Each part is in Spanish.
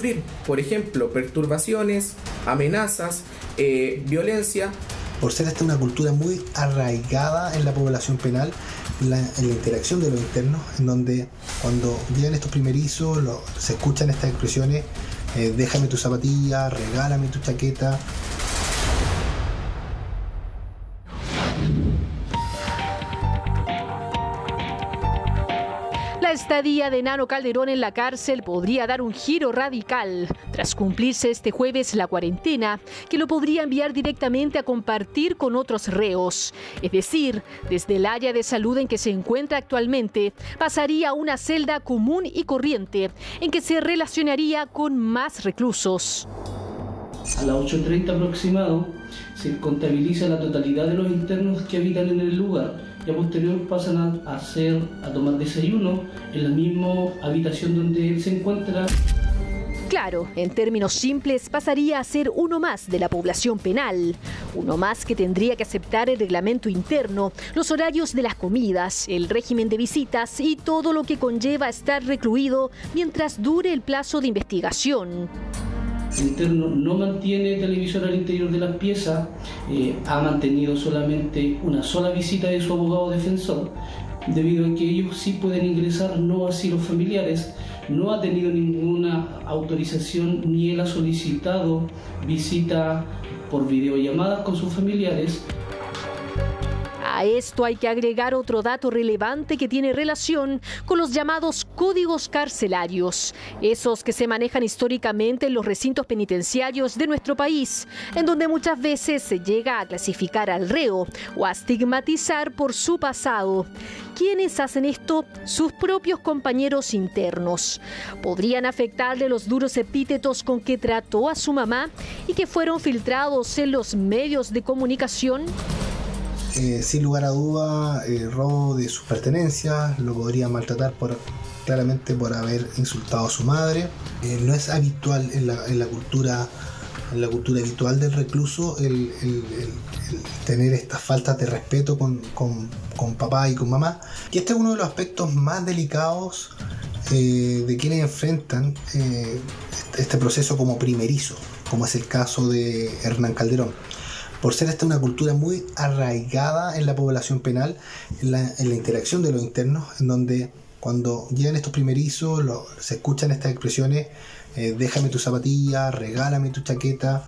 sufrir, por ejemplo, perturbaciones, amenazas, violencia. Por ser esta una cultura muy arraigada en la población penal, en la interacción de los internos, en donde cuando llegan estos primerizos se escuchan estas expresiones, déjame tu zapatilla, regálame tu chaqueta. La estadía de Nano Calderón en la cárcel podría dar un giro radical tras cumplirse este jueves la cuarentena, que lo podría enviar directamente a compartir con otros reos. Es decir, desde el área de salud en que se encuentra actualmente, pasaría a una celda común y corriente, en que se relacionaría con más reclusos. A las 8:30 aproximado se contabiliza la totalidad de los internos que habitan en el lugar. Y a posterior pasan a tomar desayuno en la misma habitación donde él se encuentra. Claro, en términos simples, pasaría a ser uno más de la población penal. Uno más que tendría que aceptar el reglamento interno, los horarios de las comidas, el régimen de visitas y todo lo que conlleva estar recluido mientras dure el plazo de investigación. El interno no mantiene televisor al interior de las piezas, ha mantenido solamente una sola visita de su abogado defensor, debido a que ellos sí pueden ingresar, no así los familiares. No ha tenido ninguna autorización ni él ha solicitado visita por videollamadas con sus familiares. A esto hay que agregar otro dato relevante que tiene relación con los llamados códigos carcelarios, esos que se manejan históricamente en los recintos penitenciarios de nuestro país, en donde muchas veces se llega a clasificar al reo o a estigmatizar por su pasado. ¿Quiénes hacen esto? Sus propios compañeros internos. ¿Podrían afectarle los duros epítetos con que trató a su mamá y que fueron filtrados en los medios de comunicación? Sin lugar a duda, robo de sus pertenencias, lo podrían maltratar claramente por haber insultado a su madre. No es habitual en la cultura habitual del recluso el tener estas faltas de respeto con papá y con mamá. Y este es uno de los aspectos más delicados de quienes enfrentan este proceso como primerizo, como es el caso de Hernán Calderón. Por ser esta una cultura muy arraigada en la población penal, en la interacción de los internos, en donde cuando llegan estos primerizos se escuchan estas expresiones, déjame tu zapatilla, regálame tu chaqueta.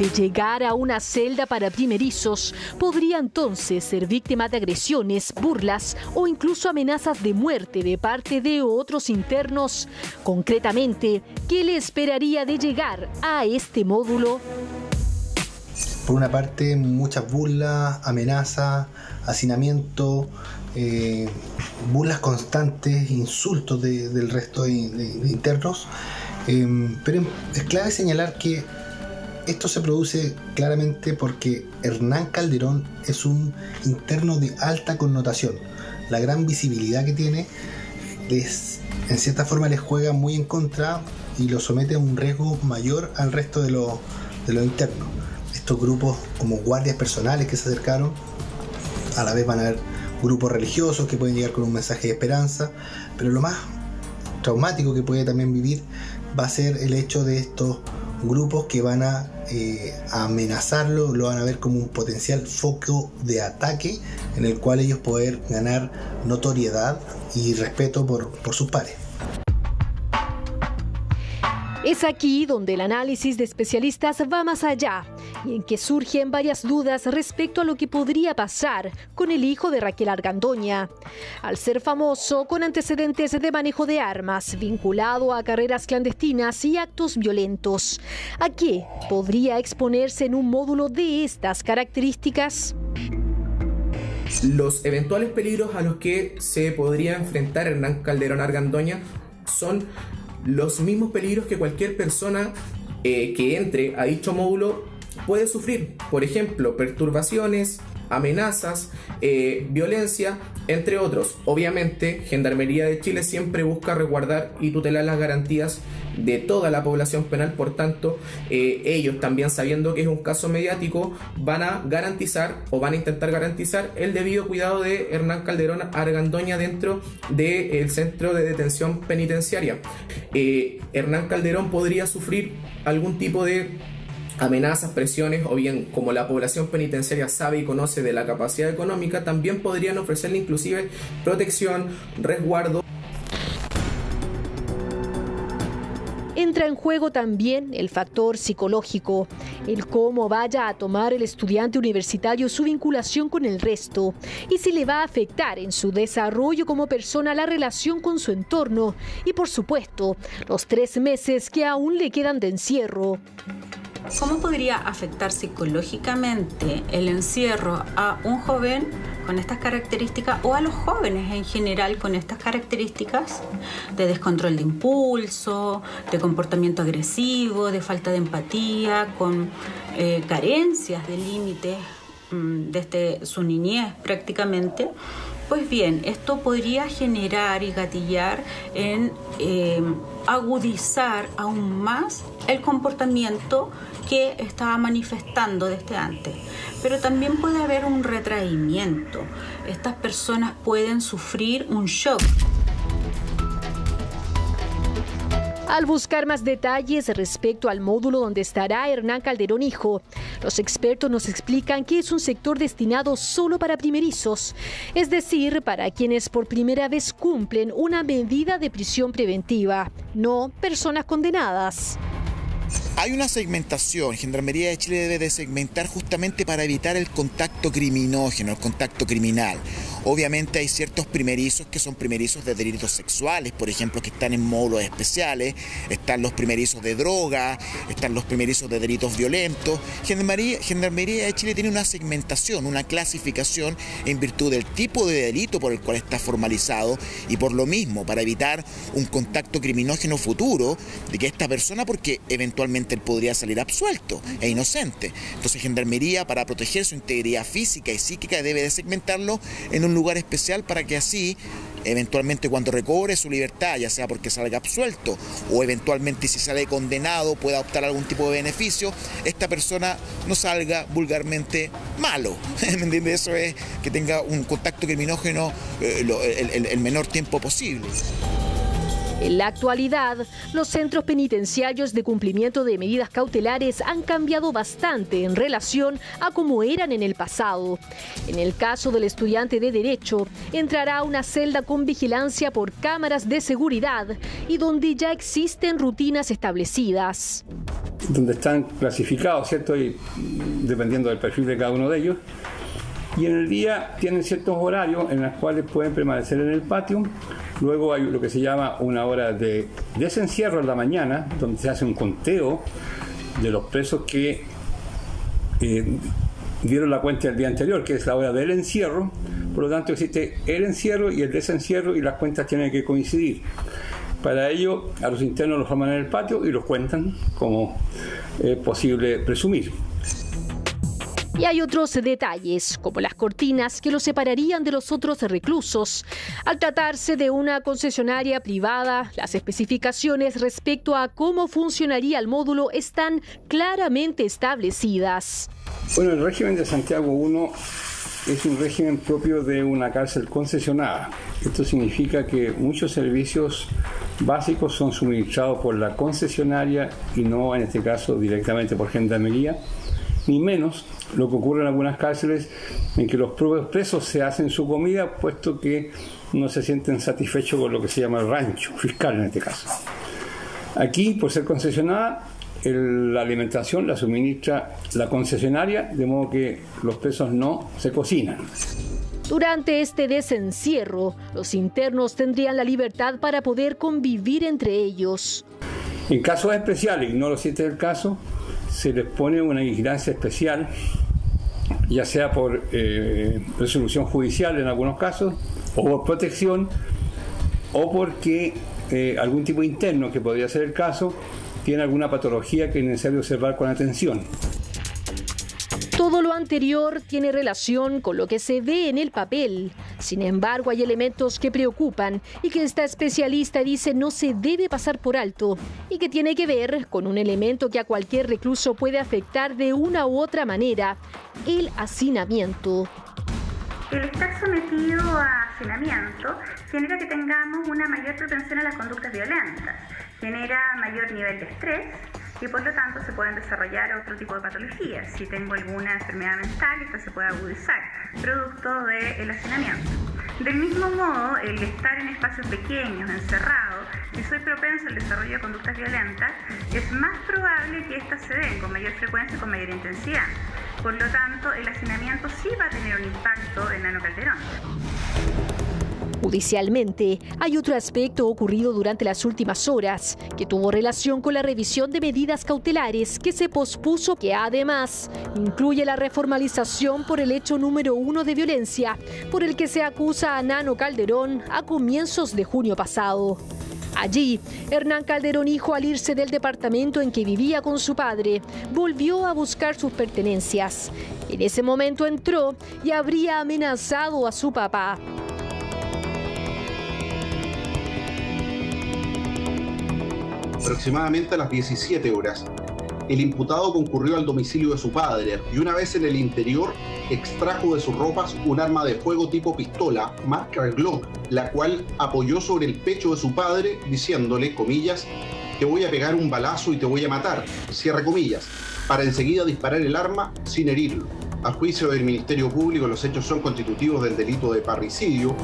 De llegar a una celda para primerizos, podría entonces ser víctima de agresiones, burlas o incluso amenazas de muerte de parte de otros internos. Concretamente, ¿qué le esperaría de llegar a este módulo? Por una parte, muchas burlas, amenazas, hacinamiento, burlas constantes, insultos del resto de internos. Pero es clave señalar que esto se produce claramente porque Hernán Calderón es un interno de alta connotación. La gran visibilidad que tiene en cierta forma les juega muy en contra y lo somete a un riesgo mayor al resto de los internos. Estos grupos como guardias personales que se acercaron, a la vez van a haber grupos religiosos que pueden llegar con un mensaje de esperanza, pero lo más traumático que puede también vivir va a ser el hecho de estos grupos que van a amenazarlo, lo van a ver como un potencial foco de ataque en el cual ellos poder ganar notoriedad y respeto por sus pares. Es aquí donde el análisis de especialistas va más allá y en que surgen varias dudas respecto a lo que podría pasar con el hijo de Raquel Argandoña. Al ser famoso, con antecedentes de manejo de armas, vinculado a carreras clandestinas y actos violentos, ¿a qué podría exponerse en un módulo de estas características? Los eventuales peligros a los que se podría enfrentar Hernán Calderón Argandoña son los mismos peligros que cualquier persona que entre a dicho módulo puede sufrir. Por ejemplo, perturbaciones, amenazas, violencia, entre otros. Obviamente, Gendarmería de Chile siempre busca resguardar y tutelar las garantías de toda la población penal. Por tanto, ellos también, sabiendo que es un caso mediático, van a garantizar o van a intentar garantizar el debido cuidado de Hernán Calderón Argandoña dentro del centro de detención penitenciaria. Hernán Calderón podría sufrir algún tipo de amenazas, presiones, o bien, como la población penitenciaria sabe y conoce de la capacidad económica, también podrían ofrecerle inclusive protección, resguardo. Entra en juego también el factor psicológico, el cómo vaya a tomar el estudiante universitario su vinculación con el resto y si le va a afectar en su desarrollo como persona la relación con su entorno y, por supuesto, los 3 meses que aún le quedan de encierro. ¿Cómo podría afectar psicológicamente el encierro a un joven con estas características o a los jóvenes en general con estas características de descontrol de impulso, de comportamiento agresivo, de falta de empatía, con carencias de límites desde su niñez prácticamente? Pues bien, esto podría generar y gatillar en agudizar aún más el comportamiento que estaba manifestando desde antes. Pero también puede haber un retraimiento. Estas personas pueden sufrir un shock. Al buscar más detalles respecto al módulo donde estará Hernán Calderón hijo, los expertos nos explican que es un sector destinado solo para primerizos, es decir, para quienes por primera vez cumplen una medida de prisión preventiva, no personas condenadas. Hay una segmentación. Gendarmería de Chile debe de segmentar justamente para evitar el contacto criminógeno, el contacto criminal. Obviamente hay ciertos primerizos que son primerizos de delitos sexuales, por ejemplo, que están en módulos especiales, están los primerizos de droga, están los primerizos de delitos violentos. Gendarmería de Chile tiene una segmentación, una clasificación en virtud del tipo de delito por el cual está formalizado y por lo mismo, para evitar un contacto criminógeno futuro de que esta persona, porque eventualmente él podría salir absuelto e inocente. Entonces Gendarmería, para proteger su integridad física y psíquica, debe de segmentarlo en un lugar especial para que así, eventualmente cuando recobre su libertad, ya sea porque salga absuelto o eventualmente si sale condenado pueda optar a algún tipo de beneficio, esta persona no salga vulgarmente malo. ¿Me entiendes? Eso es que tenga un contacto criminógeno el menor tiempo posible. En la actualidad, los centros penitenciarios de cumplimiento de medidas cautelares han cambiado bastante en relación a cómo eran en el pasado. En el caso del estudiante de Derecho, entrará a una celda con vigilancia por cámaras de seguridad y donde ya existen rutinas establecidas. Donde están clasificados, ¿cierto? Y dependiendo del perfil de cada uno de ellos. Y en el día tienen ciertos horarios en los cuales pueden permanecer en el patio. Luego hay lo que se llama una hora de desencierro en la mañana, donde se hace un conteo de los presos que dieron la cuenta el día anterior, que es la hora del encierro. Por lo tanto, existe el encierro y el desencierro y las cuentas tienen que coincidir. Para ello, a los internos los forman en el patio y los cuentan como es posible presumir. Y hay otros detalles, como las cortinas que los separarían de los otros reclusos. Al tratarse de una concesionaria privada, las especificaciones respecto a cómo funcionaría el módulo están claramente establecidas. Bueno, el régimen de Santiago I es un régimen propio de una cárcel concesionada. Esto significa que muchos servicios básicos son suministrados por la concesionaria y no, en este caso, directamente por Gendarmería, ni menos lo que ocurre en algunas cárceles en que los propios presos se hacen su comida, puesto que no se sienten satisfechos con lo que se llama el rancho fiscal en este caso. Aquí, por ser concesionada, la alimentación la suministra la concesionaria, de modo que los presos no se cocinan. Durante este desencierro, los internos tendrían la libertad para poder convivir entre ellos. En casos especiales, ignoro si este es el caso, se les pone una vigilancia especial, ya sea por resolución judicial en algunos casos, o por protección, o porque algún tipo interno, que podría ser el caso, tiene alguna patología que es necesario observar con atención. Todo lo anterior tiene relación con lo que se ve en el papel. Sin embargo, hay elementos que preocupan y que esta especialista dice no se debe pasar por alto y que tiene que ver con un elemento que a cualquier recluso puede afectar de una u otra manera: el hacinamiento. El estar sometido a hacinamiento genera que tengamos una mayor propensión a las conductas violentas, genera mayor nivel de estrés y por lo tanto se pueden desarrollar otro tipo de patologías. Si tengo alguna enfermedad mental, esta se puede agudizar, producto del hacinamiento. Del mismo modo, el estar en espacios pequeños, encerrado, si soy propenso al desarrollo de conductas violentas, es más probable que éstas se den con mayor frecuencia y con mayor intensidad. Por lo tanto, el hacinamiento sí va a tener un impacto en Nano Calderón. Judicialmente, hay otro aspecto ocurrido durante las últimas horas que tuvo relación con la revisión de medidas cautelares que se pospuso, que además incluye la reformalización por el hecho número 1 de violencia, por el que se acusa a Nano Calderón a comienzos de junio pasado. Allí, Hernán Calderón hijo, al irse del departamento en que vivía con su padre, volvió a buscar sus pertenencias. En ese momento entró y habría amenazado a su papá. Aproximadamente a las 17 horas, el imputado concurrió al domicilio de su padre y una vez en el interior extrajo de sus ropas un arma de fuego tipo pistola, marca Glock, la cual apoyó sobre el pecho de su padre diciéndole, comillas, te voy a pegar un balazo y te voy a matar, cierre comillas, para enseguida disparar el arma sin herirlo. A juicio del Ministerio Público, los hechos son constitutivos del delito de parricidio.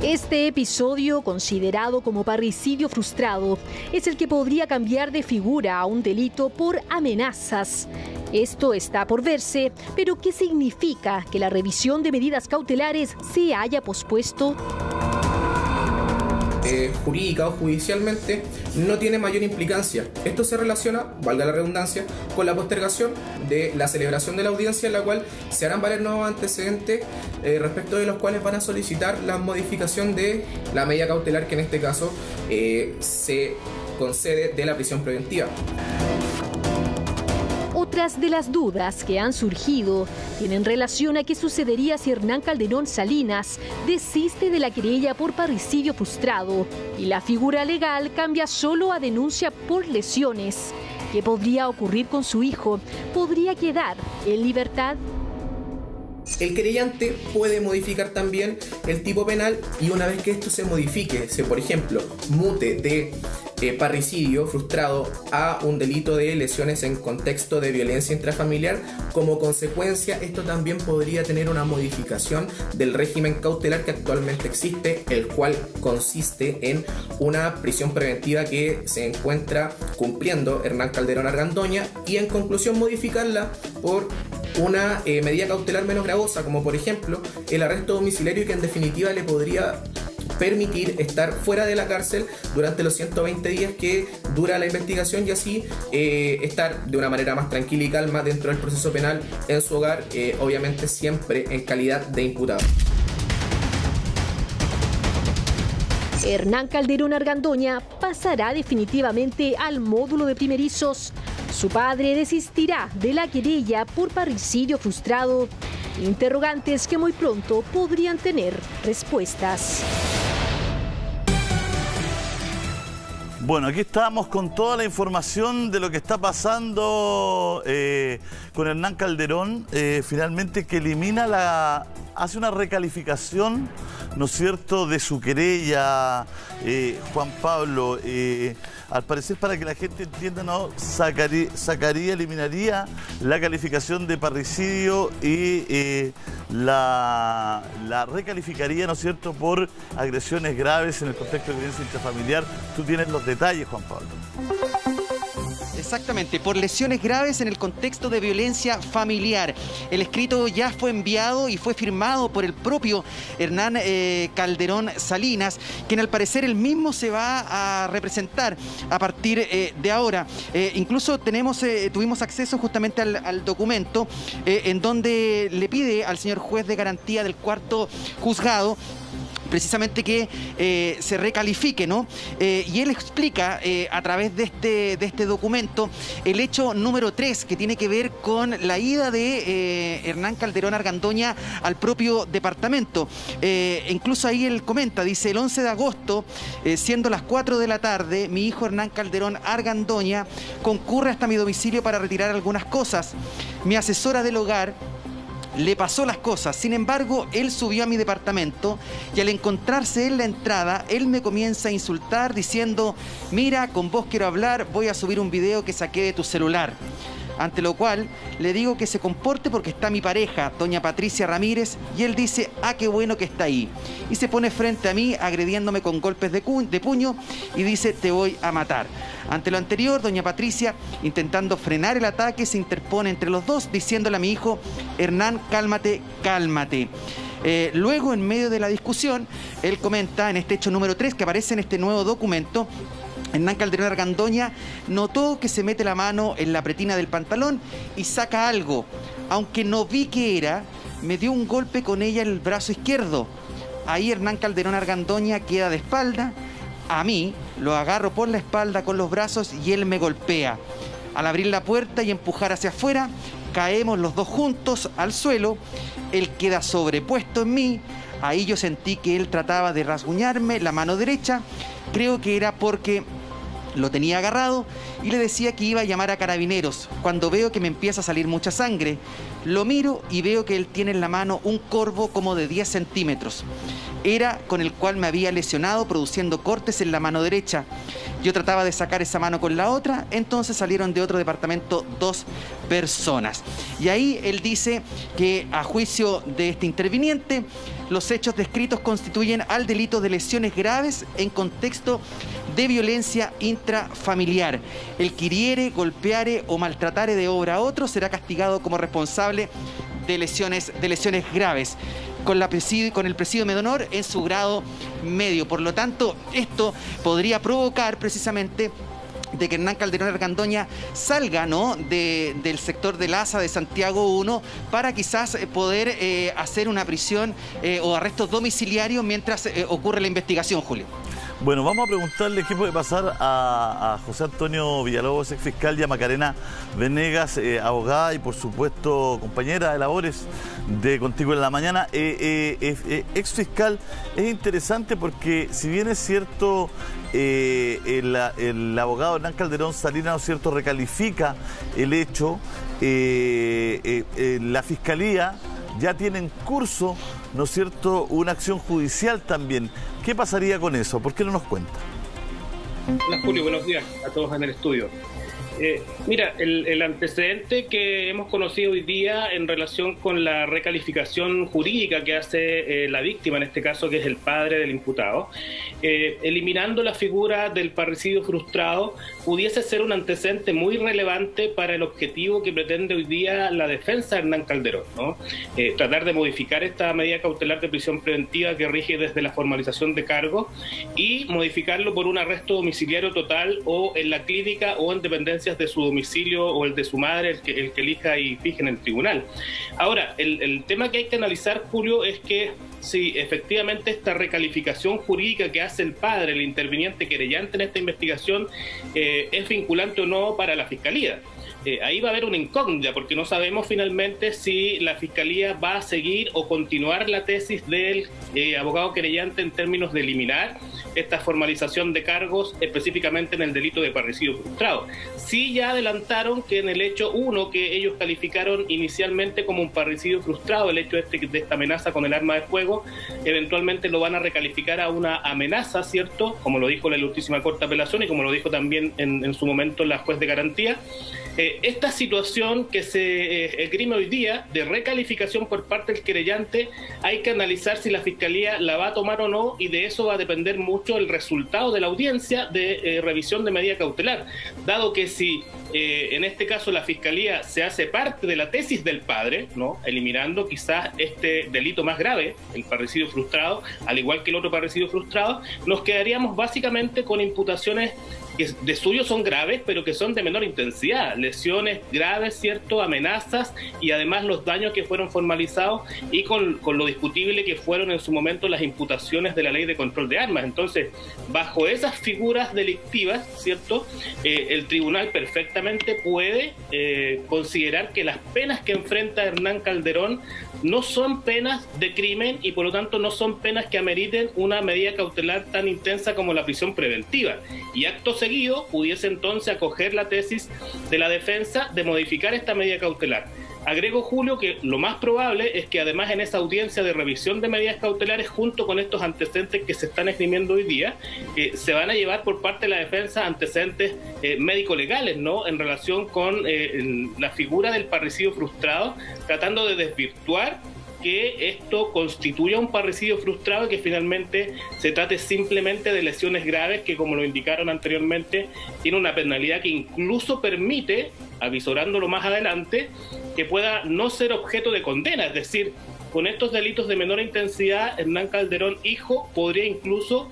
Este episodio, considerado como parricidio frustrado, es el que podría cambiar de figura a un delito por amenazas. Esto está por verse, pero ¿qué significa que la revisión de medidas cautelares se haya pospuesto? Jurídica o judicialmente no tiene mayor implicancia. Esto se relaciona, valga la redundancia, con la postergación de la celebración de la audiencia, en la cual se harán valer nuevos antecedentes respecto de los cuales van a solicitar la modificación de la medida cautelar que en este caso se concede de la prisión preventiva. Otras de las dudas que han surgido tienen relación a qué sucedería si Hernán Calderón Salinas desiste de la querella por parricidio frustrado y la figura legal cambia solo a denuncia por lesiones. ¿Qué podría ocurrir con su hijo? ¿Podría quedar en libertad? El querellante puede modificar también el tipo penal y una vez que esto se modifique, se por ejemplo mute de parricidio frustrado a un delito de lesiones en contexto de violencia intrafamiliar, como consecuencia esto también podría tener una modificación del régimen cautelar que actualmente existe, el cual consiste en una prisión preventiva que se encuentra cumpliendo Hernán Calderón Argandoña y en conclusión modificarla por una medida cautelar menos gravosa, como por ejemplo el arresto domiciliario, que en definitiva le podría permitir estar fuera de la cárcel durante los 120 días que dura la investigación y así estar de una manera más tranquila y calma dentro del proceso penal en su hogar, obviamente siempre en calidad de imputado. Hernán Calderón Argandoña pasará definitivamente al módulo de primerizos. Su padre desistirá de la querella por parricidio frustrado. Interrogantes que muy pronto podrían tener respuestas. Bueno, aquí estamos con toda la información de lo que está pasando con Hernán Calderón, finalmente que hace una recalificación, ¿no es cierto?, de su querella, Juan Pablo. Al parecer, para que la gente entienda, ¿no?, eliminaría la calificación de parricidio y la recalificaría, ¿no es cierto?, por agresiones graves en el contexto de violencia intrafamiliar. Tú tienes los detalles, Juan Pablo. Exactamente, por lesiones graves en el contexto de violencia familiar. El escrito ya fue enviado y fue firmado por el propio Hernán Calderón Salinas, quien al parecer él mismo se va a representar a partir de ahora. Incluso tuvimos acceso justamente al documento en donde le pide al señor juez de garantía del cuarto juzgado precisamente que se recalifique, ¿no? Y él explica a través de este documento el hecho número 3, que tiene que ver con la ida de Hernán Calderón Argandoña al propio departamento. Incluso ahí él comenta, dice: el 11 de agosto, siendo las 4 de la tarde, mi hijo Hernán Calderón Argandoña concurre hasta mi domicilio para retirar algunas cosas. Mi asesora del hogar le pasó las cosas. Sin embargo, él subió a mi departamento y al encontrarse en la entrada, él me comienza a insultar diciendo: mira, con vos quiero hablar, voy a subir un video que saqué de tu celular. Ante lo cual le digo que se comporte porque está mi pareja, doña Patricia Ramírez, y él dice: ah, qué bueno que está ahí. Y se pone frente a mí agrediéndome con golpes de puño y dice: te voy a matar. Ante lo anterior, doña Patricia, intentando frenar el ataque, se interpone entre los dos, diciéndole a mi hijo: Hernán, cálmate, cálmate. Luego, en medio de la discusión, él comenta en este hecho número 3 que aparece en este nuevo documento: Hernán Calderón Argandoña notó que se mete la mano en la pretina del pantalón y saca algo. Aunque no vi qué era, me dio un golpe con ella en el brazo izquierdo. Ahí Hernán Calderón Argandoña queda de espalda. A mí lo agarro por la espalda con los brazos y él me golpea. Al abrir la puerta y empujar hacia afuera, caemos los dos juntos al suelo. Él queda sobrepuesto en mí. Ahí yo sentí que él trataba de rasguñarme la mano derecha. Creo que era porque lo tenía agarrado y le decía que iba a llamar a carabineros. Cuando veo que me empieza a salir mucha sangre, lo miro y veo que él tiene en la mano un corvo como de 10 centímetros. Era con el cual me había lesionado, produciendo cortes en la mano derecha. Yo trataba de sacar esa mano con la otra, entonces salieron de otro departamento 2 personas. Y ahí él dice que, a juicio de este interviniente, los hechos descritos constituyen al delito de lesiones graves en contexto de violencia intrafamiliar. El que hiriere, golpeare o maltratare de obra a otro será castigado como responsable de lesiones graves, con el presidio de honor en su grado medio. Por lo tanto, esto podría provocar precisamente de que Hernán Calderón Argandoña salga, ¿no?, del sector del ASA de Santiago 1 para quizás poder hacer una prisión o arresto domiciliario mientras ocurre la investigación, Julio. Bueno, vamos a preguntarle qué puede pasar a José Antonio Villalobos, ex fiscal, y a Macarena Venegas, abogada y por supuesto compañera de labores de Contigo en la Mañana. Ex fiscal, es interesante porque si bien es cierto, el abogado Hernán Calderón Salinas, ¿no es cierto?, recalifica el hecho, la Fiscalía ya tiene en curso, ¿no es cierto?, una acción judicial también. ¿Qué pasaría con eso? ¿Por qué no nos cuenta? Hola Julio, buenos días a todos en el estudio. Mira, el antecedente que hemos conocido hoy día en relación con la recalificación jurídica que hace la víctima, en este caso, que es el padre del imputado, eliminando la figura del parricidio frustrado, pudiese ser un antecedente muy relevante para el objetivo que pretende hoy día la defensa de Hernán Calderón, ¿no? Tratar de modificar esta medida cautelar de prisión preventiva que rige desde la formalización de cargos y modificarlo por un arresto domiciliario total o en la clínica o en dependencia de su domicilio o el de su madre, el que elija y fije en el tribunal. Ahora, el tema que hay que analizar, Julio, es que si efectivamente esta recalificación jurídica que hace el padre, el interviniente querellante en esta investigación, es vinculante o no para la Fiscalía. Ahí va a haber una incógnita porque no sabemos finalmente si la Fiscalía va a seguir o continuar la tesis del abogado querellante en términos de eliminar esta formalización de cargos específicamente en el delito de parricidio frustrado. Sí, ya adelantaron que en el hecho 1 que ellos calificaron inicialmente como un parricidio frustrado, el hecho de esta amenaza con el arma de fuego, eventualmente lo van a recalificar a una amenaza, ¿cierto? Como lo dijo la Ilustrísima Corte de Apelación y como lo dijo también en su momento la juez de garantía. Esta situación que se esgrime hoy día de recalificación por parte del querellante, hay que analizar si la Fiscalía la va a tomar o no, y de eso va a depender mucho el resultado de la audiencia de revisión de medida cautelar, dado que si en este caso la Fiscalía se hace parte de la tesis del padre, ¿no?, eliminando quizás este delito más grave, el parricidio frustrado, al igual que el otro parricidio frustrado, nos quedaríamos básicamente con imputaciones que de suyo son graves, pero que son de menor intensidad, lesiones lesiones graves, ¿cierto? Amenazas y además los daños que fueron formalizados y con lo discutible que fueron en su momento las imputaciones de la ley de control de armas. Entonces, bajo esas figuras delictivas, ¿cierto? El tribunal perfectamente puede considerar que las penas que enfrenta Hernán Calderón no son penas de crimen y por lo tanto no son penas que ameriten una medida cautelar tan intensa como la prisión preventiva. Y acto seguido pudiese entonces acoger la tesis de la defensa de modificar esta medida cautelar. Agrego, Julio, que lo más probable es que además en esa audiencia de revisión de medidas cautelares, junto con estos antecedentes que se están esgrimiendo hoy día, se van a llevar por parte de la defensa antecedentes médico-legales, ¿no?, en relación con la figura del parricidio frustrado, tratando de desvirtuar que esto constituya un parricidio frustrado y que finalmente se trate simplemente de lesiones graves que, como lo indicaron anteriormente, tiene una penalidad que incluso permite, avisorándolo más adelante, que pueda no ser objeto de condena. Es decir, con estos delitos de menor intensidad, Hernán Calderón, hijo, podría incluso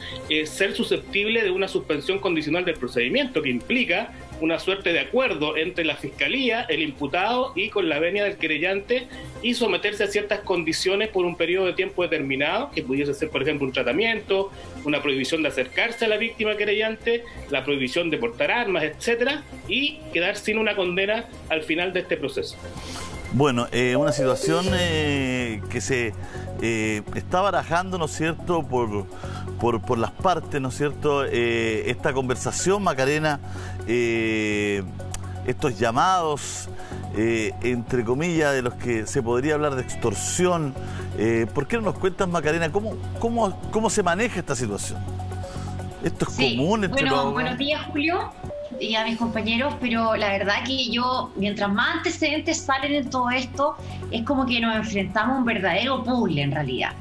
ser susceptible de una suspensión condicional del procedimiento, que implica una suerte de acuerdo entre la Fiscalía, el imputado y con la venia del querellante, y someterse a ciertas condiciones por un periodo de tiempo determinado, que pudiese ser, por ejemplo, un tratamiento, una prohibición de acercarse a la víctima querellante, la prohibición de portar armas, etcétera, y quedar sin una condena al final de este proceso. Bueno, una situación que se está barajando, ¿no es cierto?, por las partes, ¿no es cierto?, esta conversación, Macarena, estos llamados, entre comillas, de los que se podría hablar de extorsión. ¿Por qué no nos cuentas, Macarena, cómo se maneja esta situación? ¿Esto es común entre los abogados? Buenos días, Julio, y a mis compañeros, pero la verdad que mientras más antecedentes salen en todo esto, es como que nos enfrentamos a un verdadero puzzle en realidad.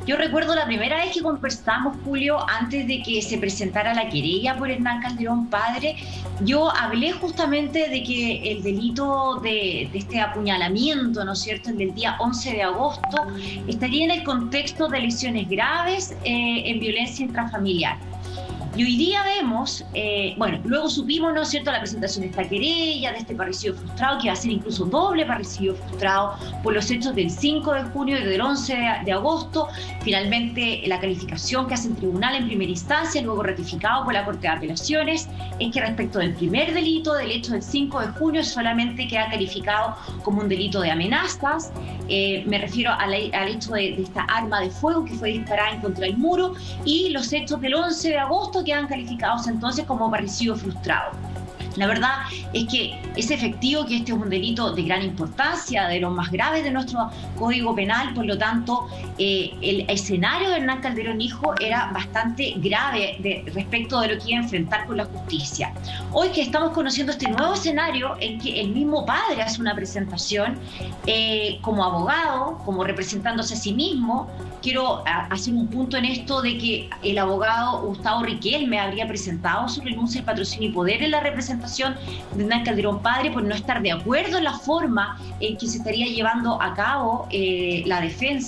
Yo recuerdo la primera vez que conversamos, Julio, antes de que se presentara la querella por Hernán Calderón padre, yo hablé justamente de que el delito de este apuñalamiento, ¿no es cierto?, el del día 11 de agosto, estaría en el contexto de lesiones graves en violencia intrafamiliar. Y hoy día vemos, luego supimos, ¿no es cierto?, la presentación de esta querella, de este parricidio frustrado, que va a ser incluso doble parricidio frustrado por los hechos del 5 de junio y del 11 de agosto. Finalmente, la calificación que hace el tribunal en primera instancia, luego ratificado por la Corte de Apelaciones, es que respecto del primer delito, del hecho del 5 de junio, solamente queda calificado como un delito de amenazas. Me refiero al hecho de esta arma de fuego que fue disparada en contra del muro, y los hechos del 11 de agosto quedan calificados entonces como parricidio frustrado. La verdad es que es efectivo que este es un delito de gran importancia, de los más graves de nuestro Código Penal, por lo tanto, el escenario de Hernán Calderón hijo era bastante grave respecto de lo que iba a enfrentar con la justicia. Hoy que estamos conociendo este nuevo escenario en que el mismo padre hace una presentación como abogado, como representándose a sí mismo, quiero hacer un punto en esto de que el abogado Gustavo Riquelme habría presentado su renuncia al patrocinio y poder en la representación de Hernán Calderón padre por no estar de acuerdo en la forma en que se estaría llevando a cabo la defensa